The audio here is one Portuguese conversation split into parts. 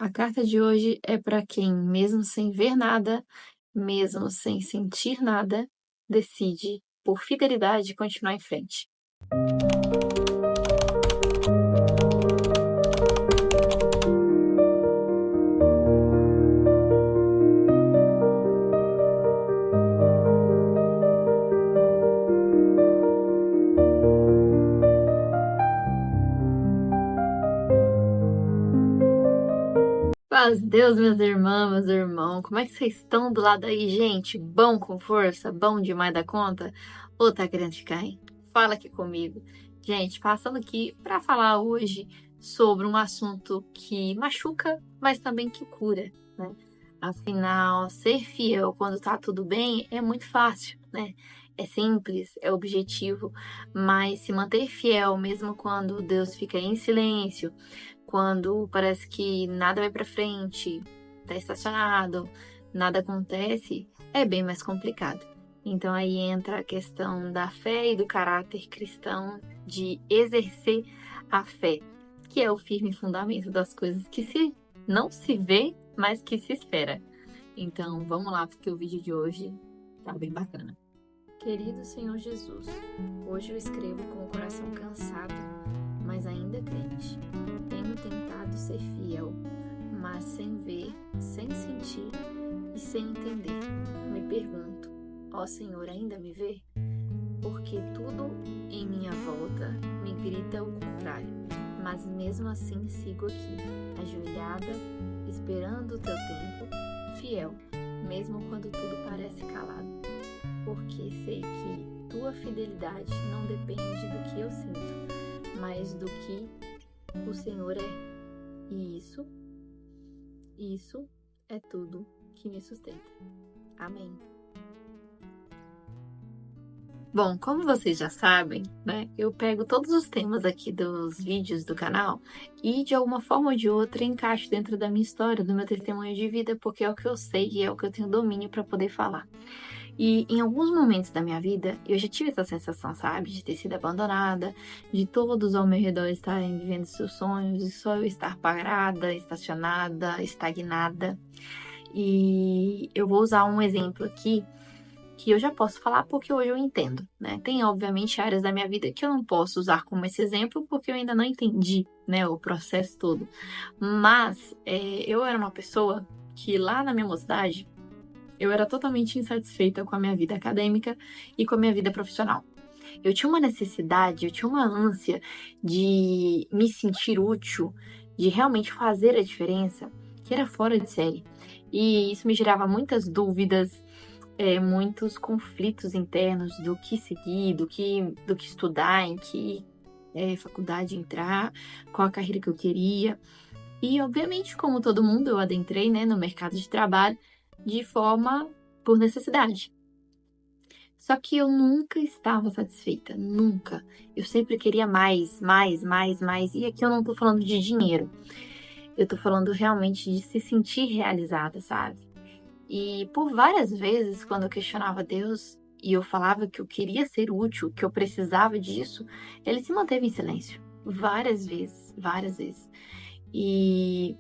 A carta de hoje é para quem, mesmo sem ver nada, mesmo sem sentir nada, decide, por fidelidade, continuar em frente. Paz, Deus, minhas irmãs, meus irmãos, como é que vocês estão do lado aí, gente? Bom com força? Bom demais da conta? Ou tá querendo ficar, hein? Fala aqui comigo. Gente, passando aqui para falar hoje sobre um assunto que machuca, mas também que cura, né? Afinal, ser fiel quando tá tudo bem é muito fácil, né? É simples, é objetivo, mas se manter fiel mesmo quando Deus fica em silêncio, quando parece que nada vai para frente, tá estacionado, nada acontece, é bem mais complicado. Então aí entra a questão da fé e do caráter cristão de exercer a fé, que é o firme fundamento das coisas que não se vê, mas que se espera. Então vamos lá, porque o vídeo de hoje tá bem bacana. Querido Senhor Jesus, hoje eu escrevo com o coração cansado, mas ainda crente. Tenho tentado ser fiel, mas sem ver, sem sentir e sem entender. Me pergunto, ó Senhor, ainda me vê? Porque tudo em minha volta me grita o contrário, mas mesmo assim sigo aqui, ajoelhada, esperando o teu tempo, fiel, mesmo quando tudo parece calado. Porque sei que tua fidelidade não depende do que eu sinto, mas do que o Senhor é. E isso é tudo que me sustenta. Amém. Bom, como vocês já sabem, né, eu pego todos os temas aqui dos vídeos do canal e de alguma forma ou de outra encaixo dentro da minha história, do meu testemunho de vida, porque é o que eu sei e é o que eu tenho domínio para poder falar. E em alguns momentos da minha vida, eu já tive essa sensação, sabe? De ter sido abandonada, de todos ao meu redor estarem vivendo seus sonhos e só eu estar parada, estacionada, estagnada. E eu vou usar um exemplo aqui que eu já posso falar porque hoje eu entendo, né? Tem, obviamente, áreas da minha vida que eu não posso usar como esse exemplo porque eu ainda não entendi, né, o processo todo. Mas eu era uma pessoa que lá na minha mocidade, eu era totalmente insatisfeita com a minha vida acadêmica e com a minha vida profissional. Eu tinha uma necessidade, eu tinha uma ânsia de me sentir útil, de realmente fazer a diferença, que era fora de série. E isso me gerava muitas dúvidas, muitos conflitos internos do que seguir, do que estudar, em que faculdade entrar, qual a carreira que eu queria. E, obviamente, como todo mundo, eu adentrei, né, no mercado de trabalho de forma por necessidade. Só que eu nunca estava satisfeita, nunca. Eu sempre queria mais, mais, mais, mais. E aqui eu não tô falando de dinheiro. Eu tô falando realmente de se sentir realizada, sabe? E por várias vezes, quando eu questionava Deus e eu falava que eu queria ser útil, que eu precisava disso, ele se manteve em silêncio. Várias vezes, várias vezes. E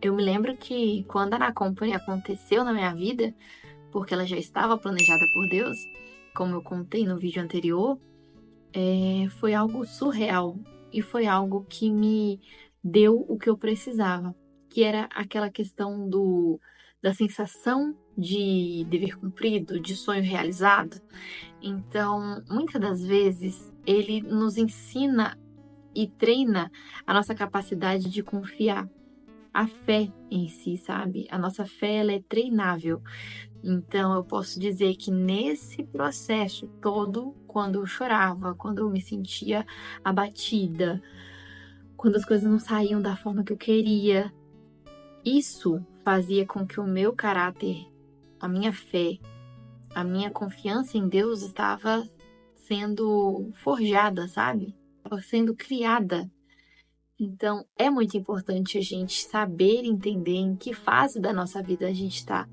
eu me lembro que quando a Ana Company aconteceu na minha vida, porque ela já estava planejada por Deus, como eu contei no vídeo anterior, foi algo surreal e foi algo que me deu o que eu precisava, que era aquela questão da sensação de dever cumprido, de sonho realizado. Então, muitas das vezes, ele nos ensina e treina a nossa capacidade de confiar. A fé em si, sabe? A nossa fé, ela é treinável. Então, eu posso dizer que nesse processo todo, quando eu chorava, quando eu me sentia abatida, quando as coisas não saíam da forma que eu queria, isso fazia com que o meu caráter, a minha fé, a minha confiança em Deus estava sendo forjada, sabe? Estava sendo criada. Então, é muito importante a gente saber entender em que fase da nossa vida a gente está,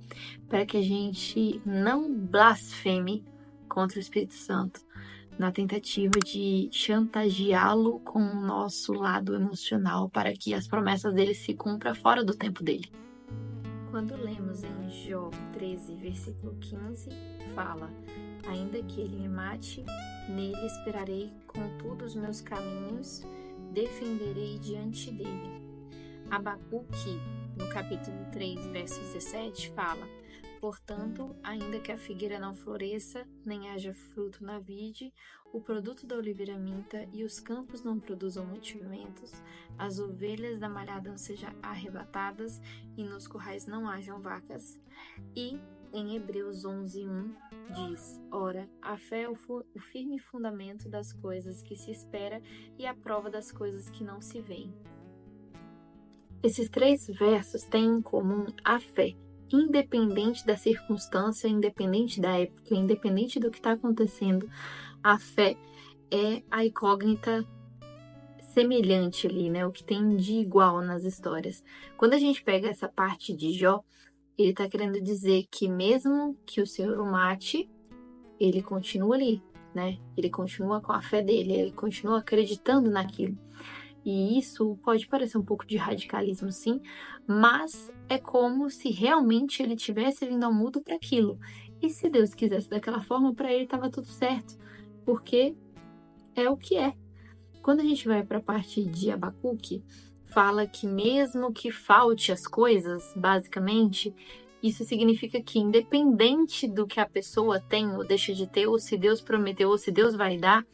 para que a gente não blasfeme contra o Espírito Santo, na tentativa de chantageá-lo com o nosso lado emocional para que as promessas dele se cumpram fora do tempo dele. Quando lemos em Jó 13, versículo 15, fala: ainda que ele me mate, nele esperarei, contudo os meus caminhos defenderei diante dele. Abacuque, no capítulo 3, verso 17, fala: portanto, ainda que a figueira não floresça, nem haja fruto na vide, o produto da oliveira minta e os campos não produzam mantimentos, as ovelhas da malhada não sejam arrebatadas e nos currais não hajam vacas. E em Hebreus 11:1 diz: ora, a fé é o firme fundamento das coisas que se espera e a prova das coisas que não se veem. Esses 3 versos têm em comum a fé. Independente da circunstância, independente da época, independente do que está acontecendo, a fé é a incógnita semelhante ali, né? O que tem de igual nas histórias. Quando a gente pega essa parte de Jó, ele está querendo dizer que mesmo que o Senhor o mate, ele continua ali, né? Ele continua com a fé dele, ele continua acreditando naquilo. E isso pode parecer um pouco de radicalismo, sim, mas é como se realmente ele tivesse vindo ao mundo para aquilo. E se Deus quisesse daquela forma, para ele estava tudo certo, porque é o que é. Quando a gente vai para a parte de Abacuque, fala que mesmo que falte as coisas, basicamente, isso significa que independente do que a pessoa tem ou deixa de ter, ou se Deus prometeu ou se Deus vai dar,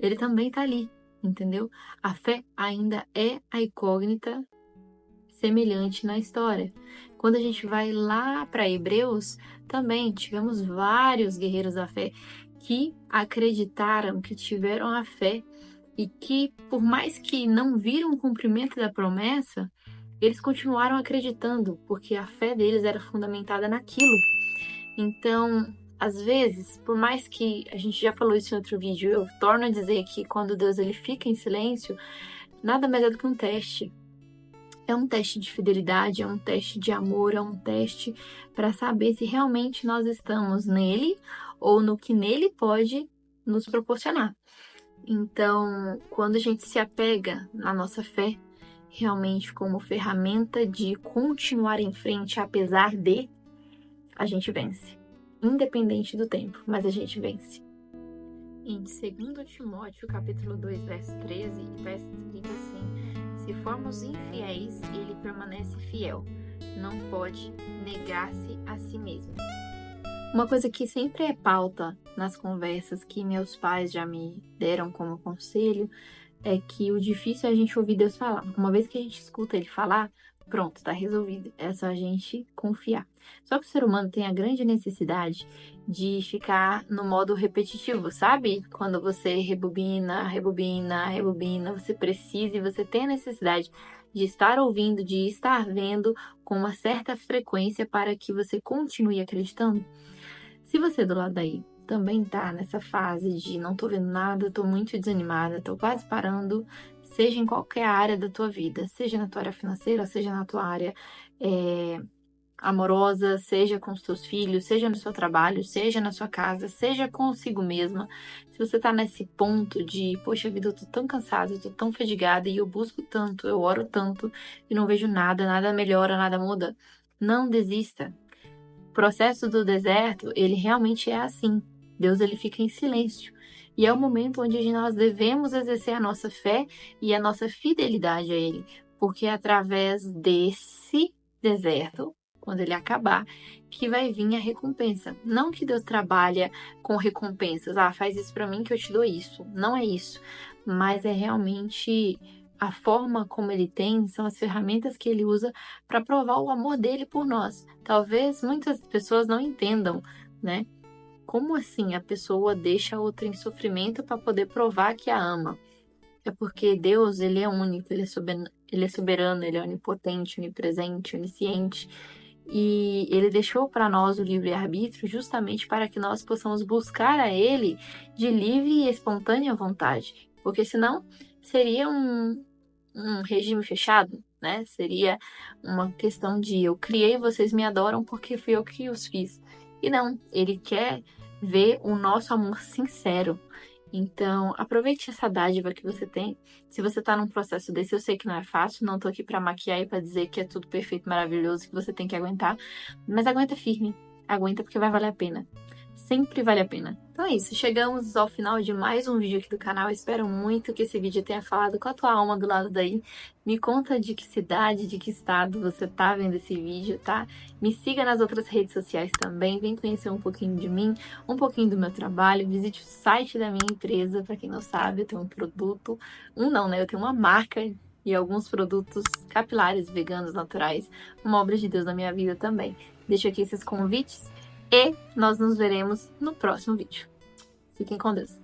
ele também está ali. Entendeu? A fé ainda é a incógnita semelhante na história. Quando a gente vai lá para Hebreus, também tivemos vários guerreiros da fé que acreditaram, que tiveram a fé e que, por mais que não viram o cumprimento da promessa, eles continuaram acreditando, porque a fé deles era fundamentada naquilo. Então, às vezes, por mais que a gente já falou isso em outro vídeo, eu torno a dizer que quando Deus ele fica em silêncio, nada mais é do que um teste. É um teste de fidelidade, é um teste de amor, é um teste para saber se realmente nós estamos nele ou no que nele pode nos proporcionar. Então, quando a gente se apega na nossa fé, realmente como ferramenta de continuar em frente apesar de, a gente vence. Independente do tempo, mas a gente vence. Em 2 Timóteo, capítulo 2, verso 13, está escrito assim: se formos infiéis, ele permanece fiel, não pode negar-se a si mesmo. Uma coisa que sempre é pauta nas conversas que meus pais já me deram como conselho é que o difícil é a gente ouvir Deus falar. Uma vez que a gente escuta ele falar, pronto, tá resolvido. É só a gente confiar. Só que o ser humano tem a grande necessidade de ficar no modo repetitivo, sabe? Quando você rebobina, rebobina, rebobina, você precisa e você tem a necessidade de estar ouvindo, de estar vendo com uma certa frequência para que você continue acreditando. Se você do lado daí também tá nessa fase de não tô vendo nada, tô muito desanimada, tô quase parando, seja em qualquer área da tua vida, seja na tua área financeira, seja na tua área amorosa, seja com os teus filhos, seja no seu trabalho, seja na sua casa, seja consigo mesma. Se você tá nesse ponto de, poxa vida, eu tô tão cansada, eu tô tão fadigada e eu busco tanto, eu oro tanto e não vejo nada, nada melhora, nada muda, não desista. O processo do deserto, ele realmente é assim. Deus, ele fica em silêncio. E é o momento onde nós devemos exercer a nossa fé e a nossa fidelidade a Ele. Porque é através desse deserto, quando ele acabar, que vai vir a recompensa. Não que Deus trabalha com recompensas. Ah, faz isso pra mim que eu te dou isso. Não é isso. Mas é realmente a forma como ele tem, são as ferramentas que ele usa para provar o amor dele por nós. Talvez muitas pessoas não entendam, né? Como assim a pessoa deixa a outra em sofrimento para poder provar que a ama? É porque Deus, ele é único, ele é soberano, ele é onipotente, onipresente, onisciente. E ele deixou para nós o livre-arbítrio justamente para que nós possamos buscar a ele de livre e espontânea vontade. Porque senão seria um regime fechado, né? Seria uma questão de eu criei, vocês me adoram porque fui eu que os fiz. E não, ele quer ver o nosso amor sincero. Então, aproveite essa dádiva que você tem. Se você tá num processo desse, eu sei que não é fácil, não tô aqui pra maquiar e pra dizer que é tudo perfeito, maravilhoso, que você tem que aguentar, mas aguenta firme, aguenta porque vai valer a pena. Sempre vale a pena. Então é isso, chegamos ao final de mais um vídeo aqui do canal. Espero muito que esse vídeo tenha falado com a tua alma do lado daí. Me conta de que cidade, de que estado você tá vendo esse vídeo, tá? Me siga nas outras redes sociais também. Vem conhecer um pouquinho de mim, um pouquinho do meu trabalho. Visite o site da minha empresa, para quem não sabe, eu tenho um produto, não, né? Eu tenho uma marca e alguns produtos capilares, veganos, naturais, uma obra de Deus na minha vida também. Deixo aqui esses convites e nós nos veremos no próximo vídeo. Fiquem com Deus.